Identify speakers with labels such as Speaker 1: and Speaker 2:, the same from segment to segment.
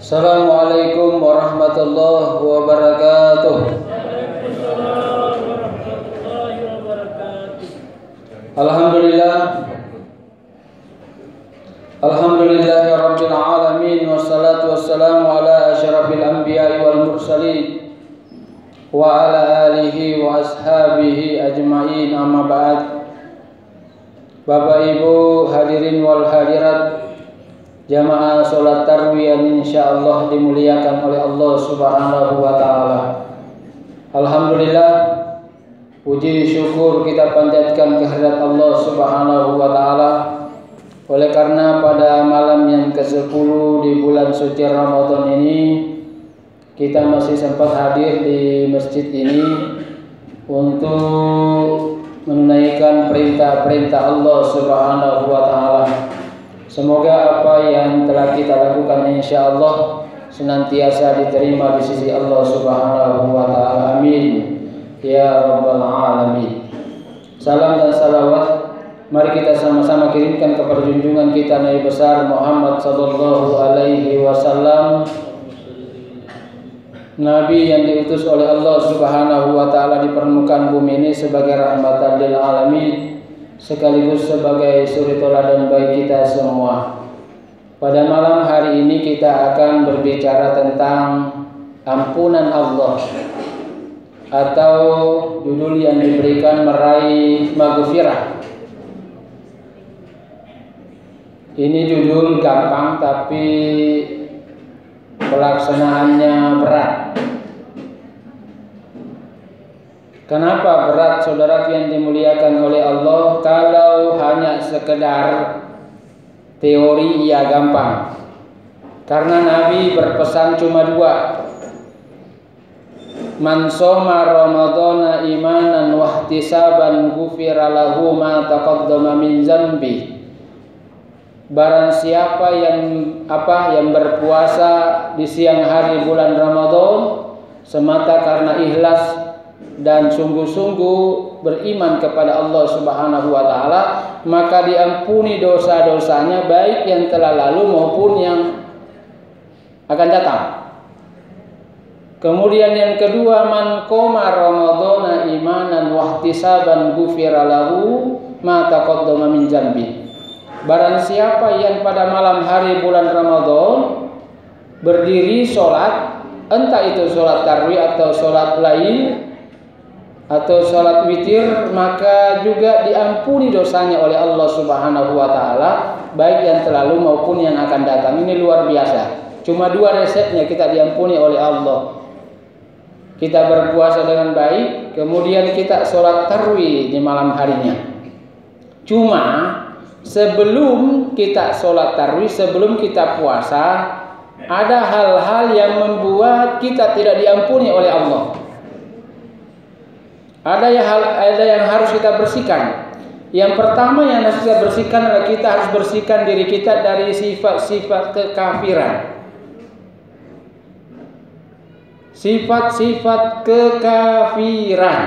Speaker 1: Assalamualaikum warahmatullahi wabarakatuh. Alhamdulillah. Alhamdulillahi rabbil alamin, wassalatu wassalamu ala asyrafil anbiya'i wal mursalin wa ala alihi wa ashabihi ajma'in, amma ba'd. Bapak Ibu hadirin wal hadirat, jamaah sholat tarawih yang insyaallah dimuliakan oleh Allah Subhanahu wa taala. Alhamdulillah, puji syukur kita panjatkan kehadirat Allah Subhanahu wa taala. Oleh karena pada malam yang ke-10 di bulan suci Ramadan ini kita masih sempat hadir di masjid ini untuk menunaikan perintah-perintah Allah Subhanahu wa taala. Semoga apa yang telah kita lakukan insyaallah senantiasa diterima di sisi Allah Subhanahu wa taala. Amin ya rabbal alamin. Salam dan salawat mari kita sama-sama kirimkan kepada junjungan kita Nabi besar Muhammad sallallahu alaihi wasallam, Nabi yang diutus oleh Allah Subhanahu wa taala di permukaan bumi ini sebagai rahmatan lil alamin, sekaligus sebagai suri teladan bagi kita semua. Pada malam hari ini kita akan berbicara tentang ampunan Allah, atau judul yang diberikan meraih maghfirah. Ini judul gampang tapi pelaksanaannya berat. Kenapa berat, saudara yang dimuliakan oleh Allah? Kalau hanya sekedar teori ya gampang. Karena Nabi berpesan cuma 2. Man shoma ramadhana imanan wa ihtisaban ghufira lahu ma taqaddama min dzambi. Barang siapa yang berpuasa di siang hari bulan Ramadan semata karena ikhlas dan sungguh-sungguh beriman kepada Allah Subhanahu wa taala, maka diampuni dosa-dosanya baik yang telah lalu maupun yang akan datang. Kemudian yang kedua, man qoma ramadhana imanan wa ihtisaban ghufira lahu ma taqaddama min dzambi. Barang siapa yang pada malam hari bulan Ramadan berdiri sholat, entah itu sholat tarawih atau sholat lain atau sholat witir, maka juga diampuni dosanya oleh Allah Subhanahu wa taala, baik yang terlalu maupun yang akan datang. Ini luar biasa. Cuma 2 resepnya kita diampuni oleh Allah. Kita berpuasa dengan baik, kemudian kita sholat tarawih di malam harinya. Cuma sebelum kita sholat tarawih, sebelum kita puasa, ada hal-hal yang membuat kita tidak diampuni oleh Allah. Ada yang harus kita bersihkan. Yang pertama yang harus kita bersihkan adalah kita harus bersihkan diri kita dari sifat-sifat kekafiran. Sifat-sifat kekafiran.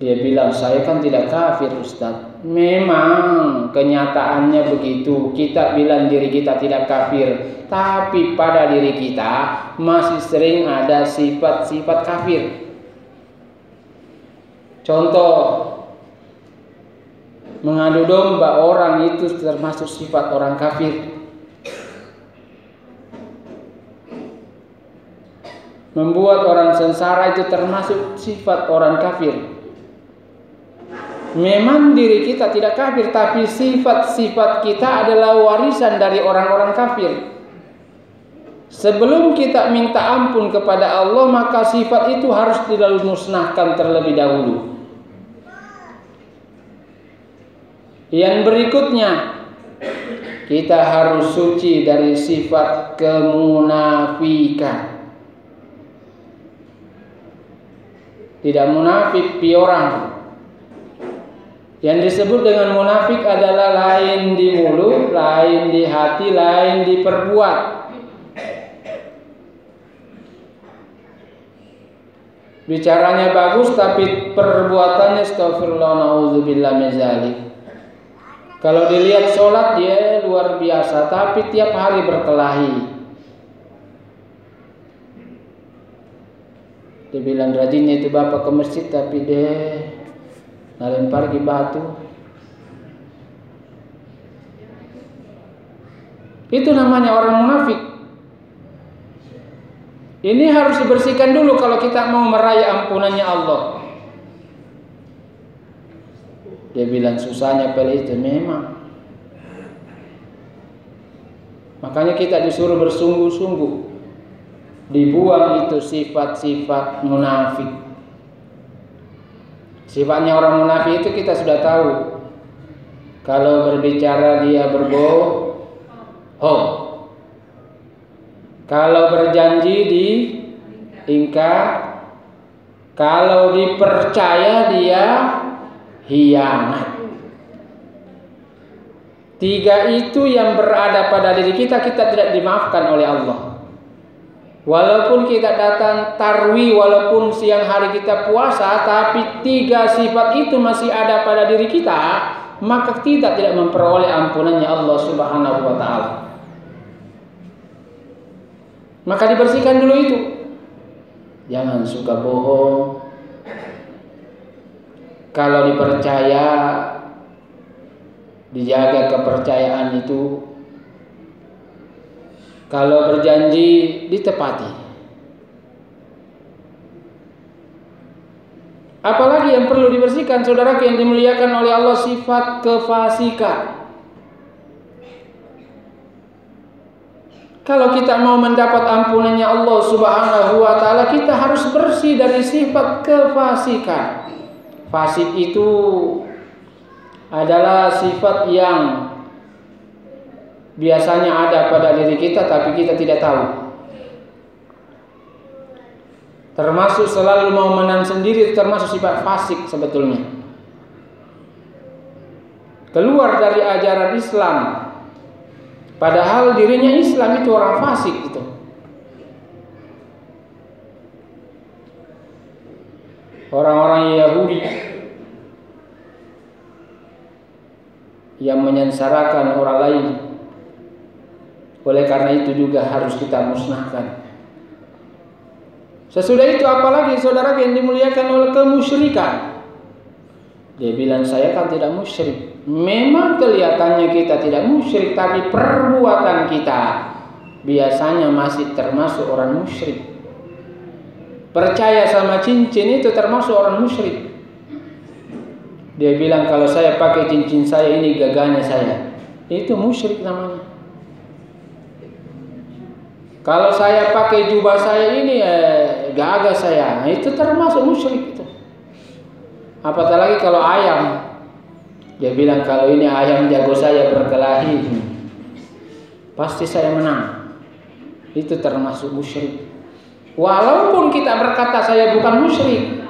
Speaker 1: Dia bilang, saya kan tidak kafir Ustaz. Memang kenyataannya begitu. Kita bilang diri kita tidak kafir, tapi pada diri kita masih sering ada sifat-sifat kafir. Contoh, mengadu domba orang itu termasuk sifat orang kafir. Membuat orang sengsara itu termasuk sifat orang kafir. Memang diri kita tidak kafir, tapi sifat-sifat kita adalah warisan dari orang-orang kafir. Sebelum kita minta ampun kepada Allah, maka sifat itu harus dimusnahkan terlebih dahulu. Yang berikutnya, kita harus suci dari sifat kemunafikan. Tidak munafik piorang. Yang disebut dengan munafik adalah lain di mulut, lain di hati, lain di perbuat. Bicaranya bagus tapi perbuatannya astagfirullah naudzubillah min dzalik. Kalau dilihat sholat dia luar biasa, tapi tiap hari berkelahi. Dia bilang rajinnya itu bapak ke masjid tapi dia ngelempar ke batu. Itu namanya orang munafik. Ini harus dibersihkan dulu kalau kita mau meraih ampunannya Allah. Dia bilang susahnya pilih itu memang. Makanya kita disuruh bersungguh-sungguh. Dibuang itu sifat-sifat munafik. Sifatnya orang munafik itu kita sudah tahu. Kalau berbicara dia berbohong. Kalau berjanji diingkar. Kalau dipercaya dia hianat. 3 itu yang berada pada diri kita tidak dimaafkan oleh Allah. Walaupun kita datang tarwi, walaupun siang hari kita puasa, tapi 3 sifat itu masih ada pada diri kita, maka kita tidak memperoleh ampunannya Allah Subhanahu wa ta'ala. Maka dibersihkan dulu itu. Jangan suka bohong. Kalau dipercaya, dijaga kepercayaan itu. Kalau berjanji ditepati. Apalagi yang perlu dibersihkan, saudara yang dimuliakan oleh Allah, sifat kefasikan. Kalau kita mau mendapat ampunannya Allah Subhanahu wa ta'ala, kita harus bersih dari sifat kefasikan. Fasik itu adalah sifat yang biasanya ada pada diri kita tapi kita tidak tahu. Termasuk selalu mau menang sendiri, termasuk sifat fasik sebetulnya. Keluar dari ajaran Islam, padahal dirinya Islam, itu orang fasik itu. Orang-orang Yahudi yang menyengsarakan orang lain. Oleh karena itu juga harus kita musnahkan. Sesudah itu apalagi saudara yang dimuliakan oleh kemusyrikan. Dia bilang saya kan tidak musyrik. Memang kelihatannya kita tidak musyrik, tapi perbuatan kita biasanya masih termasuk orang musyrik. Percaya sama cincin itu termasuk orang musyrik. Dia bilang kalau saya pakai cincin saya ini gagahnya saya. Itu musyrik namanya. Kalau saya pakai jubah saya ini gagah saya, itu termasuk musyrik itu. Apatah lagi kalau ayam. Dia bilang kalau ini ayam jago saya berkelahi, pasti saya menang. Itu termasuk musyrik. Walaupun kita berkata saya bukan musyrik.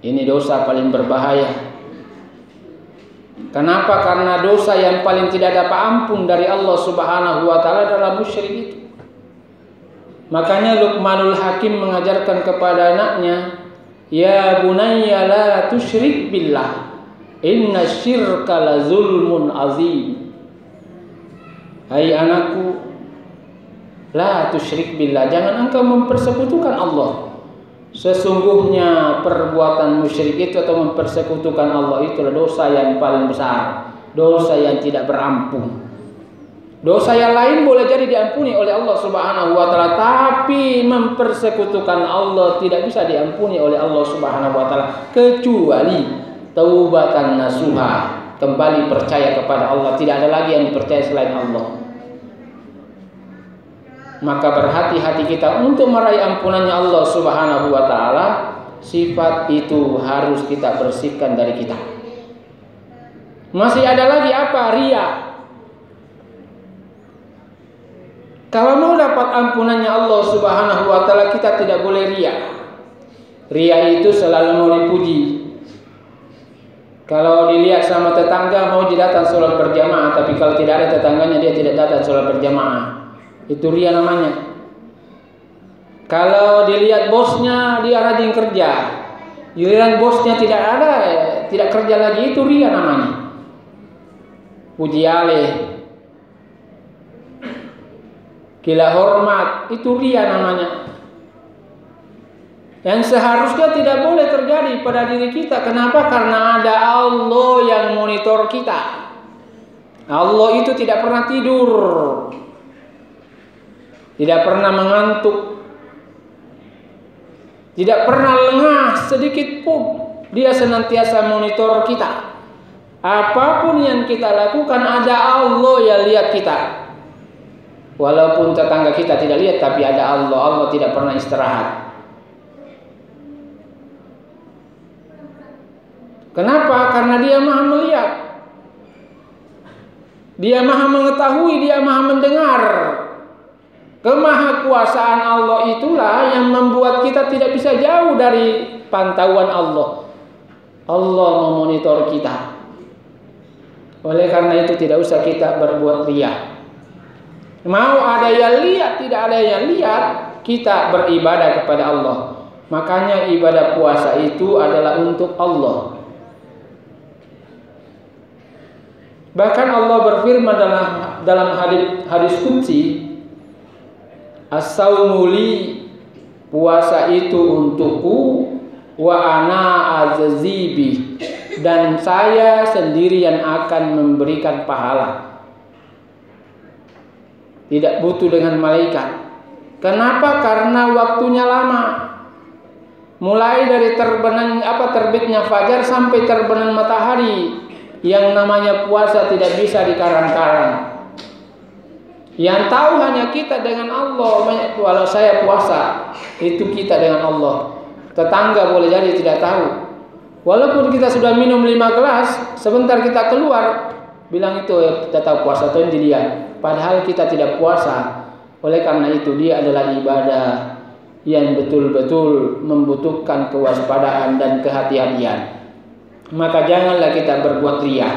Speaker 1: Ini dosa paling berbahaya. Kenapa? Karena dosa yang paling tidak dapat ampun dari Allah Subhanahu wa ta'ala adalah musyrik itu. Makanya Luqmanul Hakim mengajarkan kepada anaknya, ya bunayya la tusyrik billah, inna syirka la zulmun azim. Hai anakku, la tusyrik billah, jangan engkau mempersekutukan Allah. Sesungguhnya perbuatan musyrik itu atau mempersekutukan Allah itulah dosa yang paling besar, dosa yang tidak berampun. Dosa yang lain boleh jadi diampuni oleh Allah Subhanahu wa ta'ala, tapi mempersekutukan Allah tidak bisa diampuni oleh Allah Subhanahu wa ta'ala kecuali taubatan nasuha, kembali percaya kepada Allah, tidak ada lagi yang dipercaya selain Allah. Maka berhati-hati kita untuk meraih ampunannya Allah Subhanahu wa ta'ala. Sifat itu harus kita bersihkan dari kita. Masih ada lagi apa? Riya. Kalau mau dapat ampunannya Allah Subhanahu wa ta'ala, kita tidak boleh riya. Riya itu selalu mau dipuji. Kalau dilihat sama tetangga mau datang sholat berjamaah, tapi kalau tidak ada tetangganya dia tidak datang sholat berjamaah. Itu riya namanya. Kalau dilihat bosnya dia rajin kerja, giliran bosnya tidak ada, tidak kerja lagi, itu riya namanya. Puji alih. gila hormat, itu riya namanya. Yang seharusnya tidak boleh terjadi pada diri kita. Kenapa? Karena ada Allah yang monitor kita. Allah itu tidak pernah tidur, tidak pernah mengantuk, tidak pernah lengah sedikit pun. Dia senantiasa monitor kita. Apapun yang kita lakukan, ada Allah yang lihat kita. Walaupun tetangga kita tidak lihat, tapi ada Allah. Allah tidak pernah istirahat. Kenapa? Karena Dia Maha melihat, Dia Maha mengetahui, Dia Maha mendengar. Kemahakuasaan Allah itulah yang membuat kita tidak bisa jauh dari pantauan Allah. Allah memonitor kita. Oleh karena itu tidak usah kita berbuat riya. Mau ada yang lihat, tidak ada yang lihat, kita beribadah kepada Allah. Makanya ibadah puasa itu adalah untuk Allah. Bahkan Allah berfirman dalam hadis qudsi, as-saumu li, puasa itu untukku, wa ana azazibi, dan saya sendiri yang akan memberikan pahala. Tidak butuh dengan malaikat. Kenapa? Karena waktunya lama. Mulai dari terbitnya fajar sampai terbenam matahari. Yang namanya puasa tidak bisa dikarang-karang. Yang tahu hanya kita dengan Allah. Walau saya puasa, itu kita dengan Allah. Tetangga boleh jadi tidak tahu. Walaupun kita sudah minum 5 gelas, sebentar kita keluar, bilang itu kita tahu puasa itu dia. Padahal kita tidak puasa. Oleh karena itu dia adalah ibadah yang betul-betul membutuhkan kewaspadaan dan kehati-hatian. Maka janganlah kita berbuat riya.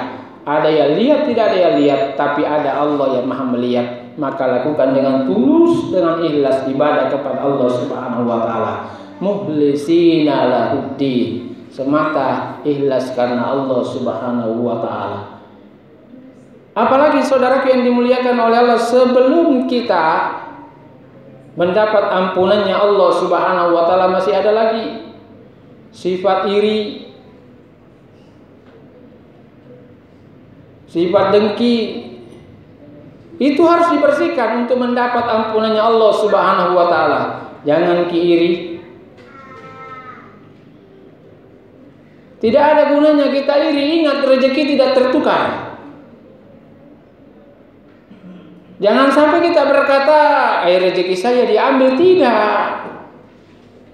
Speaker 1: Ada yang lihat, tidak ada yang lihat, tapi ada Allah yang Maha melihat. Maka lakukan dengan tulus, dengan ikhlas ibadah kepada Allah Subhanahu wa taala. Mukhlisina lahuddin, semata ikhlas karena Allah Subhanahu wa taala. Apalagi saudaraku yang dimuliakan oleh Allah, sebelum kita mendapat ampunannya Allah Subhanahu wa taala masih ada lagi sifat iri, sifat dengki. Itu harus dibersihkan untuk mendapat ampunannya Allah Subhanahu wa taala. Jangan iri. Tidak ada gunanya kita iri. Ingat, rezeki tidak tertukar. Jangan sampai kita berkata, rezeki saya diambil. Tidak.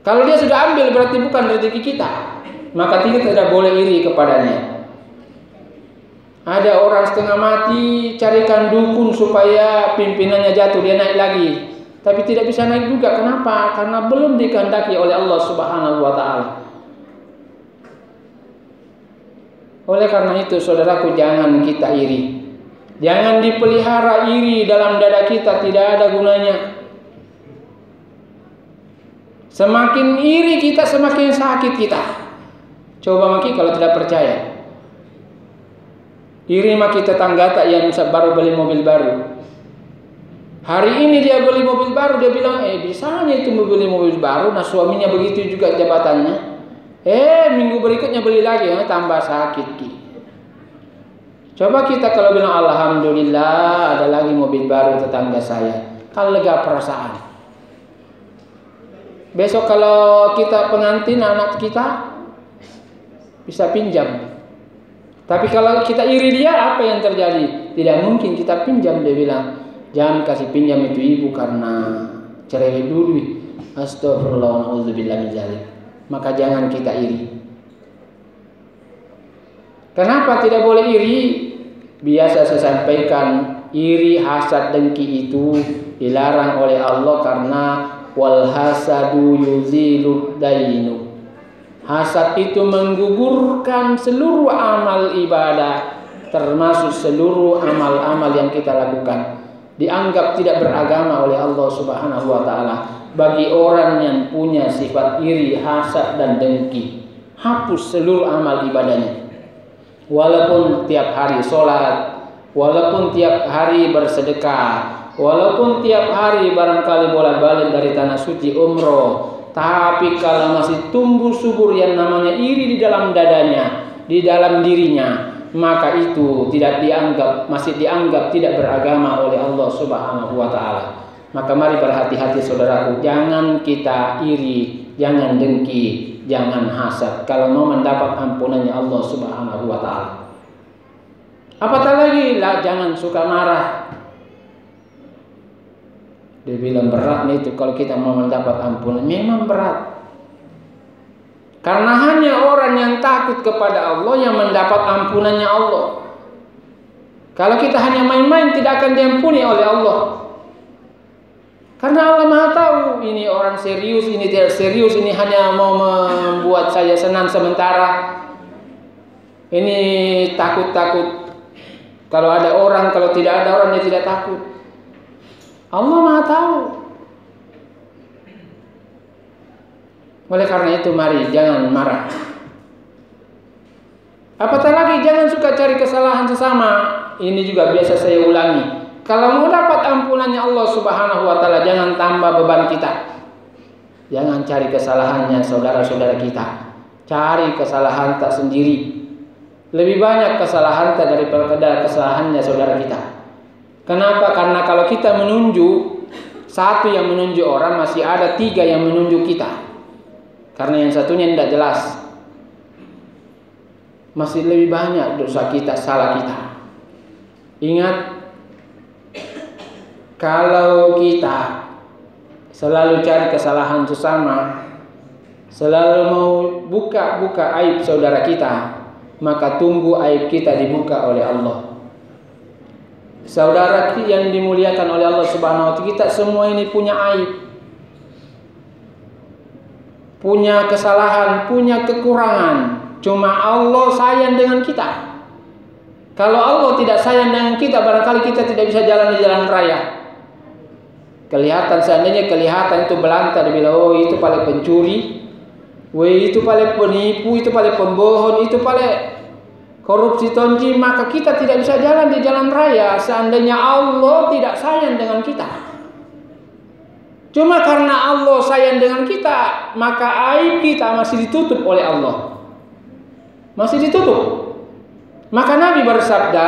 Speaker 1: Kalau dia sudah ambil berarti bukan rezeki kita. Maka kita tidak boleh iri kepadanya. Ada orang setengah mati, carikan dukun supaya pimpinannya jatuh, dia naik lagi. Tapi tidak bisa naik juga. Kenapa? Karena belum dikehendaki oleh Allah Subhanahu wa taala. Oleh karena itu saudaraku, jangan kita iri. Jangan dipelihara iri dalam dada kita, tidak ada gunanya. Semakin iri kita, semakin sakit kita. Coba maki kalau tidak percaya. Iri maki tetangga tak yang baru beli mobil baru. Hari ini dia beli mobil baru, dia bilang, bisanya itu beli mobil baru, nah suaminya begitu juga jabatannya. Minggu berikutnya beli lagi, tambah sakit. Coba kita kalau bilang alhamdulillah ada lagi mobil baru tetangga saya, kan lega perasaan. Besok kalau kita pengantin anak kita bisa pinjam. Tapi kalau kita iri dia, apa yang terjadi? Tidak mungkin kita pinjam, dia bilang. Jangan kasih pinjam itu ibu karena cerewet dulu. Astagfirullah wa na'udzubillah min dzalik. Maka jangan kita iri. Kenapa tidak boleh iri? Biasa saya sampaikan, iri, hasad, dengki itu dilarang oleh Allah karena wal hasadu yuzilud dainu. Hasad itu menggugurkan seluruh amal ibadah, termasuk seluruh amal-amal yang kita lakukan. Dianggap tidak beragama oleh Allah Subhanahu wa taala. Bagi orang yang punya sifat iri, hasad dan dengki, hapus seluruh amal ibadahnya. Walaupun tiap hari sholat, walaupun tiap hari bersedekah, Walaupun tiap hari barangkali bolak-balik dari tanah suci umroh, tapi kalau masih tumbuh subur yang namanya iri di dalam dadanya, di dalam dirinya, maka itu masih dianggap tidak beragama oleh Allah Subhanahu wa taala. Maka mari berhati-hati saudaraku, jangan kita iri, jangan dengki, jangan hasad kalau mau mendapat ampunannya Allah Subhanahu wa taala. Apatah lagi jangan suka marah. Dia bilang berat nih itu kalau kita mau mendapat ampunan, memang berat. Karena hanya orang yang takut kepada Allah yang mendapat ampunannya Allah. Kalau kita hanya main-main tidak akan diampuni oleh Allah. Karena Allah Maha tahu ini orang serius, ini tidak serius, ini hanya mau membuat saya senang sementara. Ini takut-takut. Kalau ada orang, kalau tidak ada orang dia tidak takut. Allah Maha tahu. Oleh karena itu mari jangan marah. Apatah lagi jangan suka cari kesalahan sesama. Ini juga biasa saya ulangi. Kalau mau dapat ampunannya Allah Subhanahu wa taala, jangan tambah beban kita. Jangan cari kesalahannya saudara-saudara kita. Cari kesalahan tak sendiri. Lebih banyak kesalahan tak daripada kesalahannya saudara kita. Kenapa? Karena kalau kita menunjuk, satu yang menunjuk orang, masih ada 3 yang menunjuk kita. Karena yang satunya tidak jelas. Masih lebih banyak dosa kita, salah kita. Ingat, kalau kita selalu cari kesalahan sesama, selalu mau buka aib saudara kita, maka tunggu aib kita dibuka oleh Allah. Saudara yang dimuliakan oleh Allah Subhanahu wa taala, kita semua ini punya aib, punya kesalahan, punya kekurangan. Cuma Allah sayang dengan kita. Kalau Allah tidak sayang dengan kita, barangkali kita tidak bisa jalan di jalan raya. Seandainya kelihatan itu belantah, dibilang oh itu paling pencuri, itu paling penipu, itu paling pembohong, itu paling korupsi tonji, maka kita tidak bisa jalan di jalan raya. Seandainya Allah tidak sayang dengan kita. Cuma karena Allah sayang dengan kita, maka aib kita masih ditutup oleh Allah. Masih ditutup. Maka Nabi bersabda,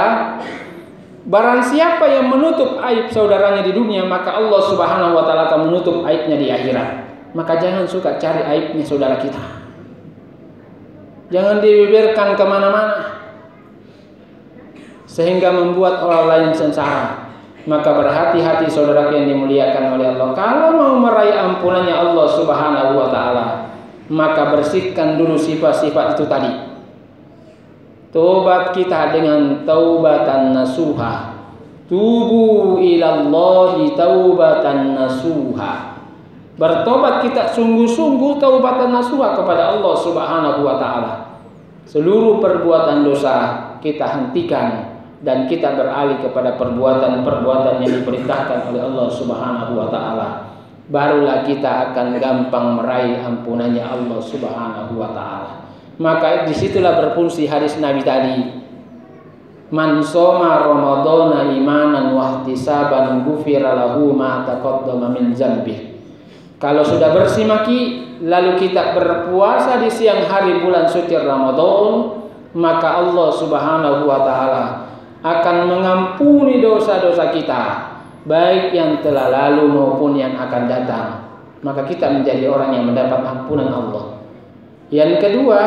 Speaker 1: barang siapa yang menutup aib saudaranya di dunia, maka Allah Subhanahu wa taala akan menutup aibnya di akhirat. Maka jangan suka cari aibnya saudara kita. Jangan dibeberkan kemana-mana sehingga membuat orang lain sengsara. Maka berhati-hati saudara yang dimuliakan oleh Allah. Kalau mau meraih ampunannya Allah Subhanahu wa taala, maka bersihkan dulu sifat-sifat itu tadi. Tobat kita dengan taubatan nasuha. Tubu ilallahi taubatan nasuha. Bertobat kita sungguh-sungguh taubatan nasuha kepada Allah Subhanahu wa taala. Seluruh perbuatan dosa kita hentikan dan kita beralih kepada perbuatan-perbuatan yang diperintahkan oleh Allah Subhanahu wa taala. Barulah kita akan gampang meraih ampunannya Allah Subhanahu wa taala. Maka disitulah berfungsi hadis Nabi tadi. Man shoma ramadhana imanan wa ihtisaban ghufira lahu ma taqaddama min dzanbi. Kalau sudah bersih maki, lalu kita berpuasa di siang hari bulan suci Ramadan, maka Allah Subhanahu wa taala akan mengampuni dosa-dosa kita, baik yang telah lalu maupun yang akan datang. Maka kita menjadi orang yang mendapat ampunan Allah. Yang kedua,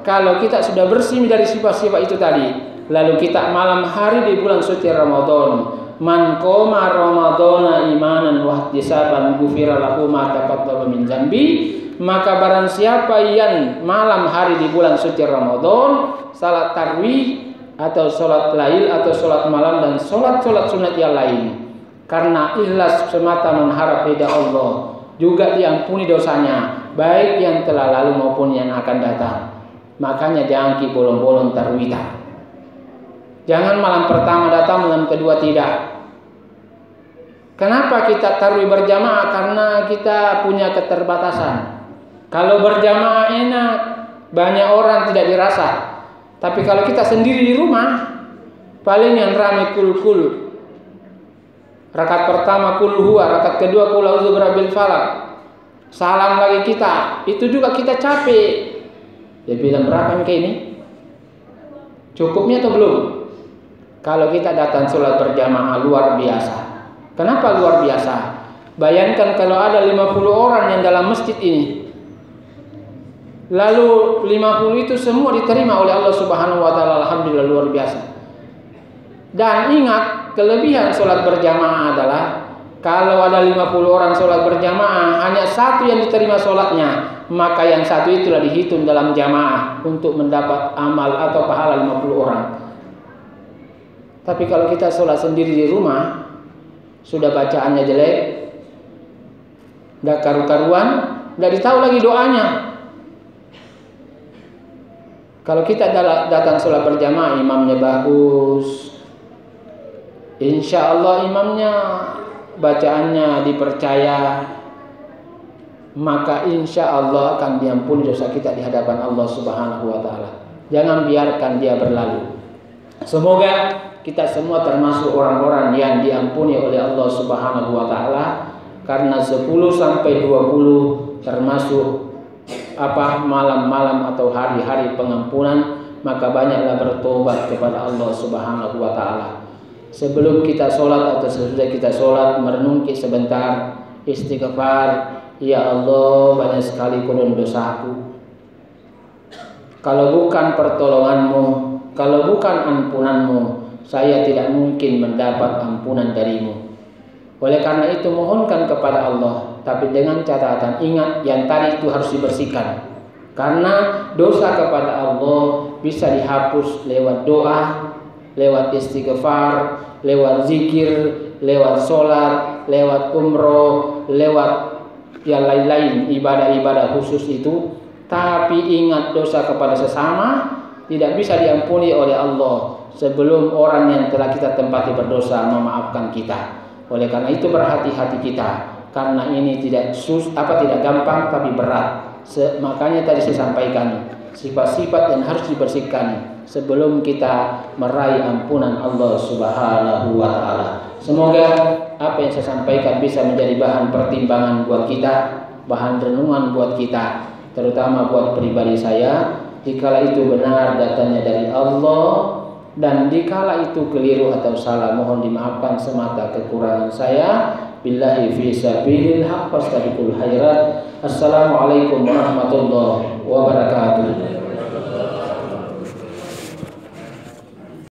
Speaker 1: kalau kita sudah bersih dari sifat-sifat itu tadi, lalu kita malam hari di bulan suci Ramadan, man qoma ramadhana imanan wa ihtisaban ghufira lahu ma taqaddama min dzanbi, maka barang siapa yang malam hari di bulan suci Ramadan salat tarawih atau salat lail atau salat malam dan salat-salat sunat yang lain karena ikhlas semata mengharap ridha Allah, juga diampuni dosanya, baik yang telah lalu maupun yang akan datang. Makanya jangan bolong-bolong tarawih. Jangan malam pertama datang, malam kedua tidak. Kenapa kita tarawih berjamaah? Karena kita punya keterbatasan. Kalau berjamaah enak, banyak orang tidak dirasa. Tapi kalau kita sendiri di rumah, paling yang ramai kul-kul. Rakaat pertama kul huwa, rakaat kedua kul a'udzu birabbil falaq. Salam lagi kita, itu juga kita capek. Dia bilang berapa kayak ini? Cukupnya atau belum? Kalau kita datang sholat berjamaah luar biasa. Kenapa luar biasa? Bayangkan kalau ada 50 orang yang dalam masjid ini. Lalu 50 itu semua diterima oleh Allah Subhanahu wa taala, alhamdulillah luar biasa. Dan ingat, kelebihan sholat berjamaah adalah kalau ada 50 orang sholat berjamaah, hanya satu yang diterima sholatnya, maka yang satu itulah dihitung dalam jamaah untuk mendapat amal atau pahala 50 orang. Tapi kalau kita sholat sendiri di rumah, sudah bacaannya jelek, tidak karu-karuan, tidak ditahu lagi doanya. Kalau kita datang sholat berjamaah, imamnya bagus, insya Allah imamnya bacaannya dipercaya, maka insya Allah akan diampuni dosa kita di hadapan Allah Subhanahu wa taala. Jangan biarkan dia berlalu. Semoga kita semua termasuk orang-orang yang diampuni oleh Allah Subhanahu wa taala, karena 10 sampai 20 termasuk malam-malam atau hari-hari pengampunan, maka banyaklah bertobat kepada Allah Subhanahu wa taala. Sebelum kita sholat atau sesudah kita sholat, merenungki sebentar, istighfar, ya Allah banyak sekali kurun dosaku. Kalau bukan pertolonganmu, kalau bukan ampunanmu, saya tidak mungkin mendapat ampunan darimu. Oleh karena itu mohonkan kepada Allah, tapi dengan catatan, ingat yang tadi itu harus dibersihkan. Karena dosa kepada Allah bisa dihapus lewat doa, lewat istighfar, lewat zikir, lewat sholat, lewat umroh, lewat yang lain-lain ibadah-ibadah khusus itu. Tapi ingat, dosa kepada sesama tidak bisa diampuni oleh Allah sebelum orang yang telah kita tempati berdosa memaafkan kita. Oleh karena itu berhati-hati kita, karena ini tidak gampang tapi berat. Makanya tadi saya sampaikan sifat-sifat yang harus dibersihkan sebelum kita meraih ampunan Allah Subhanahu wa taala. Semoga apa yang saya sampaikan bisa menjadi bahan pertimbangan buat kita, bahan renungan buat kita, terutama buat pribadi saya. Dikala itu benar datangnya dari Allah, dan dikala itu keliru atau salah, mohon dimaafkan semata kekurangan saya. Billahi fi sabilil haq fastabiqul khairat. Assalamualaikum warahmatullahi wabarakatuh.